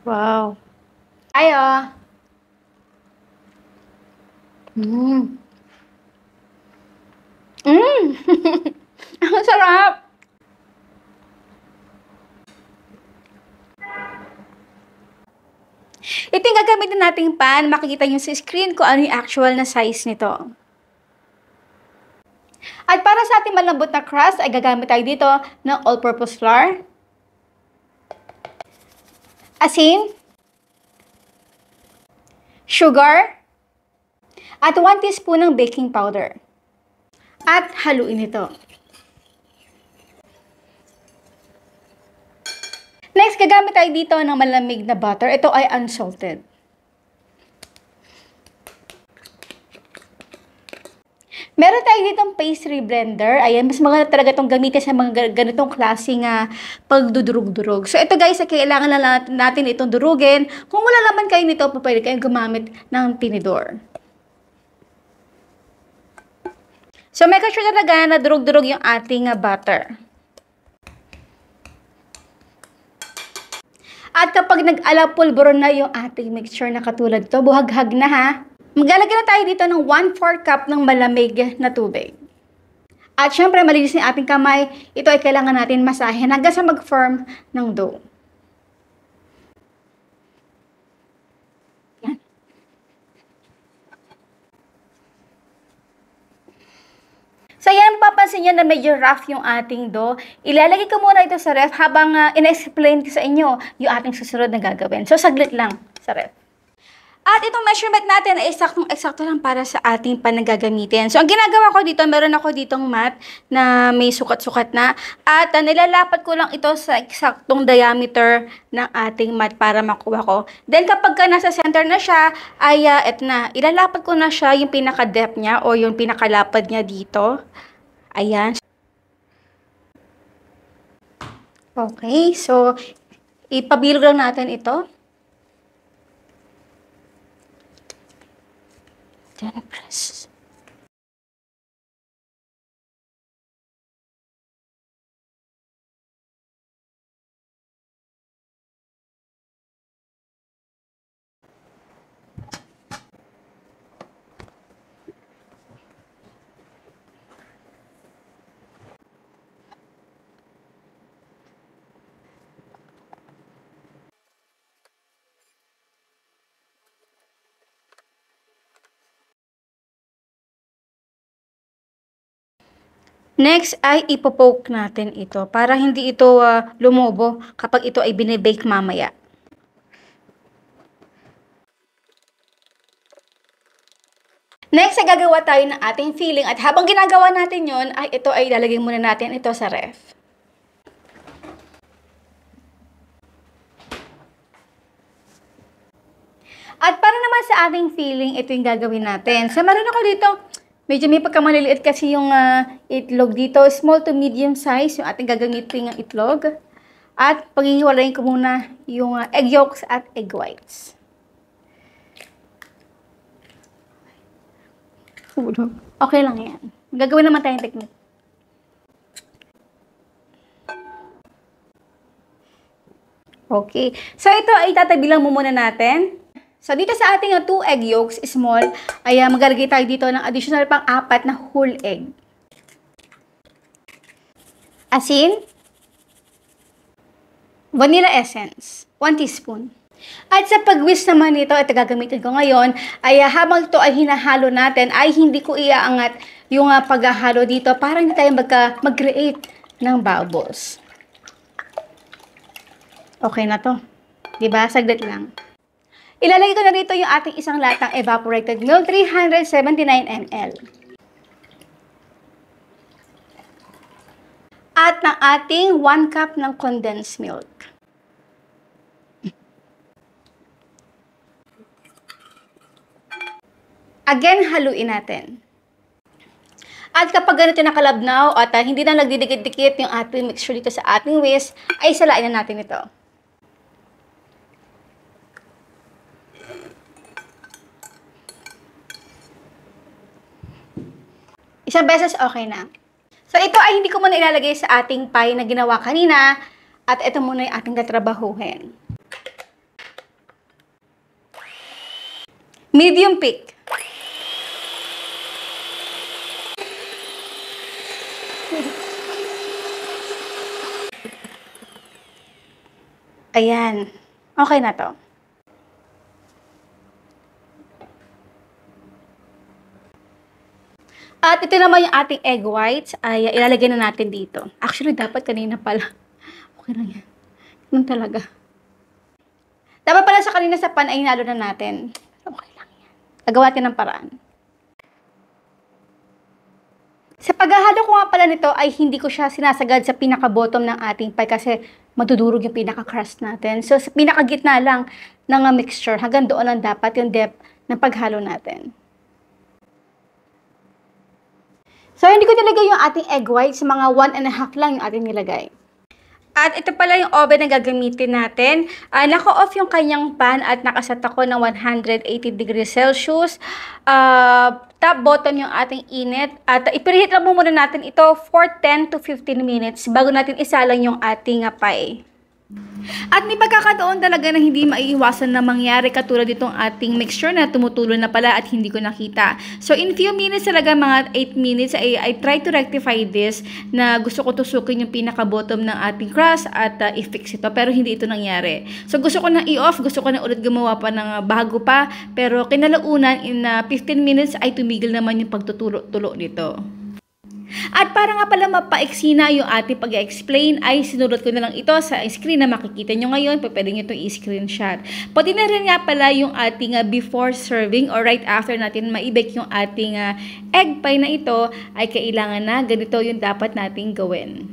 Wow. Ayo. Mm. Mm. Ang sarap. Ito yung gagamitin nating pan. Makikita nyo sa screen kung ano yung actual na size nito. At para sa ating malambot na crust, ay gagamit tayo dito ng all-purpose flour, asin, sugar, at 1 teaspoon ng baking powder. At haluin ito. Next, gagamit tayo dito ng malamig na butter. Ito ay unsalted. Meron tayo ditong pastry blender. Ayan, mas maganda talaga itong gamitin sa mga ganitong klaseng pagdudurog-durog. So, ito guys, kailangan na natin itong durugin. Kung wala naman kayo nito, pwede kayong gumamit ng tinidor. So, make sure talaga na durog-durog yung ating butter. At kapag nag-alapulburo na yung ating mixture na katulad to, buhaghag na ha. Maglalagay na tayo dito ng 1/4 cup ng malamig na tubig. At syempre, malinis yung ating kamay. Ito ay kailangan natin masahin hanggang sa mag-firm ng dough. Yan. So yan, papansin nyo na medyo rough yung ating dough. Ilalagay ko muna ito sa ref habang in-explain ko sa inyo yung ating susunod na gagawin. So saglit lang sa ref. At itong measurement natin ay eksaktong-eksakto lang para sa ating panagagamitin. So, ang ginagawa ko dito, meron ako ditong mat na may sukat-sukat na. At nilalapat ko lang ito sa eksaktong diameter ng ating mat para makuha ko. Then, kapag nasa center na siya, ay eto na. Ilalapat ko na siya yung pinaka-depth niya o yung pinakalapad niya dito. Ayan. Okay, so, ipabilog lang natin ito. Press. Next ay ipopoke natin ito para hindi ito lumobo kapag ito ay binibake mamaya. Next ay gagawa tayo ng ating filling at habang ginagawa natin yon ay ito ay ilalagay muna natin ito sa ref. At para naman sa ating filling, ito yung gagawin natin. So meron ako dito, medyo may pagkamaliliit kasi yung itlog dito. Small to medium size yung ating gagamitin ng itlog. At paghihiwalayin ko muna yung egg yolks at egg whites. Okay lang yan. Gagawin naman tayong technique. Okay. So ito ay tatabi lang muna natin. So, dito sa ating 2 egg yolks, small, ay maglalagay tayo dito ng additional pang 4 na whole egg. Asin. Vanilla essence, 1 teaspoon. At sa pag-whisk naman nito, ito gagamitin ko ngayon, ay habang ito ay hinahalo natin, ay hindi ko iaangat yung paghahalo dito para hindi tayo mag-create ng bubbles. Okay na to. Diba? Saglit lang. Ilalagay ko na dito yung ating isang latang evaporated milk, 379 ml. At ng ating 1 cup ng condensed milk. Again, haluin natin. At kapag ganito nakalabnaw at hindi na nagdidikit-dikit yung ating mixture dito sa ating whisk, ay salain na natin ito. Isang beses okay na. So ito ay hindi ko muna ilalagay sa ating pie na ginawa kanina at ito muna yung ating tatrabahuhin. Medium pick. Ayan. Okay na to. At ito naman yung ating egg whites ay ilalagay na natin dito. Actually, dapat kanina pala. Okay lang yan. Ganun talaga. Dapat pala sa kanina sa pan ay nalo na natin. Okay lang yan. Gagawa natin ng paraan. Sa paghahalo ko nga pala nito ay hindi ko siya sinasagad sa pinaka-bottom ng ating pie kasi madudurog yung pinaka-crust natin. So, sa pinaka-gitna lang ng mixture, hanggang doon lang dapat yung depth ng paghalo natin. So, hindi ko nilagay yung ating egg whites. Mga 1.5 lang yung ating nilagay. At ito pala yung oven na gagamitin natin. Naka-off yung kanyang pan at nakaset ako ng 180 degrees Celsius. Top bottom yung ating init. At ipreheat lang muna natin ito for 10 to 15 minutes bago natin isalang yung ating pie. At may pagkakataon talaga na hindi maiiwasan na mangyari katulad itong ating mixture na tumutulo na pala at hindi ko nakita. So in few minutes talaga, mga 8 minutes, I try to rectify this na gusto ko tusukin yung pinaka-bottom ng ating crust at i-fix ito. Pero hindi ito nangyari. So gusto ko na i-off, gusto ko na ulit gumawa pa ng bago pa. Pero kinalaunan in 15 minutes ay tumigil naman yung pagtutulo-tulo nito. At para nga pala mapaiksi na yung ating pag-explain ay sinulot ko na lang ito sa screen na makikita nyo ngayon. Pwede nyo itong i-screenshot. Pwede na rin nga pala yung ating before serving or right after natin maibake yung ating egg pie na ito ay kailangan na ganito yung dapat nating gawin.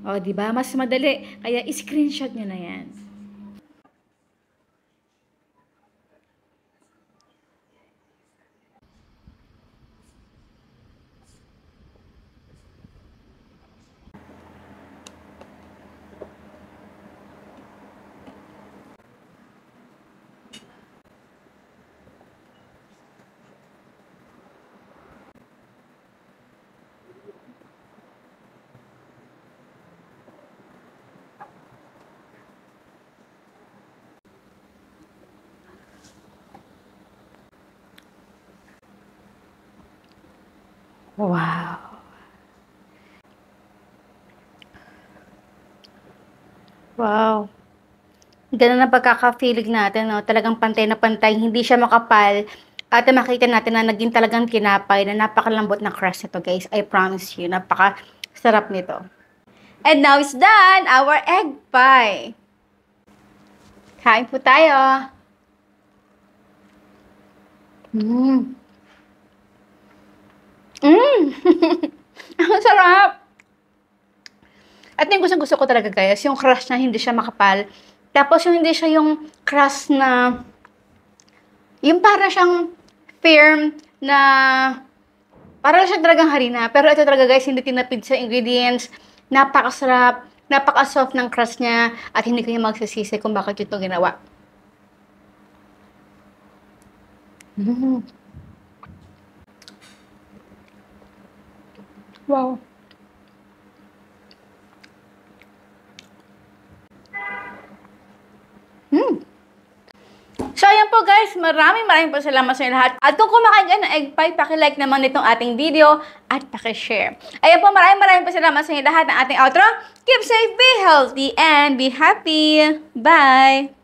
O, diba? Mas madali. Kaya i-screenshot nyo na yan. Wow. Wow. Ganun ang pagkaka-feeling natin, no? Talagang pantay na pantay, hindi siya makapal. At makita natin na naging talagang tinapay na napakalambot na crust nito, guys. I promise you, napaka-sarap nito. And now it's done, our egg pie. Kain po tayo. Ang sarap! At yung gusto ko talaga, guys, yung crust na hindi siya makapal. Tapos yung hindi siya yung crust na, yung para siyang firm na, para siya talagang harina. Pero ito talaga, guys, hindi tinapid sa ingredients. Napakasarap, napaka-soft ng crust niya. At hindi ko yung magsisisi kung bakit ito ginawa. Wow. So, ayan po guys, maraming po salamat sa inyo lahat. At kung kumakain kayo ng egg pie, paki-like naman itong ating video at paki-share. Ayan po, maraming po salamat sa inyo lahat ng ating outro. Keep safe, be healthy, and be happy. Bye!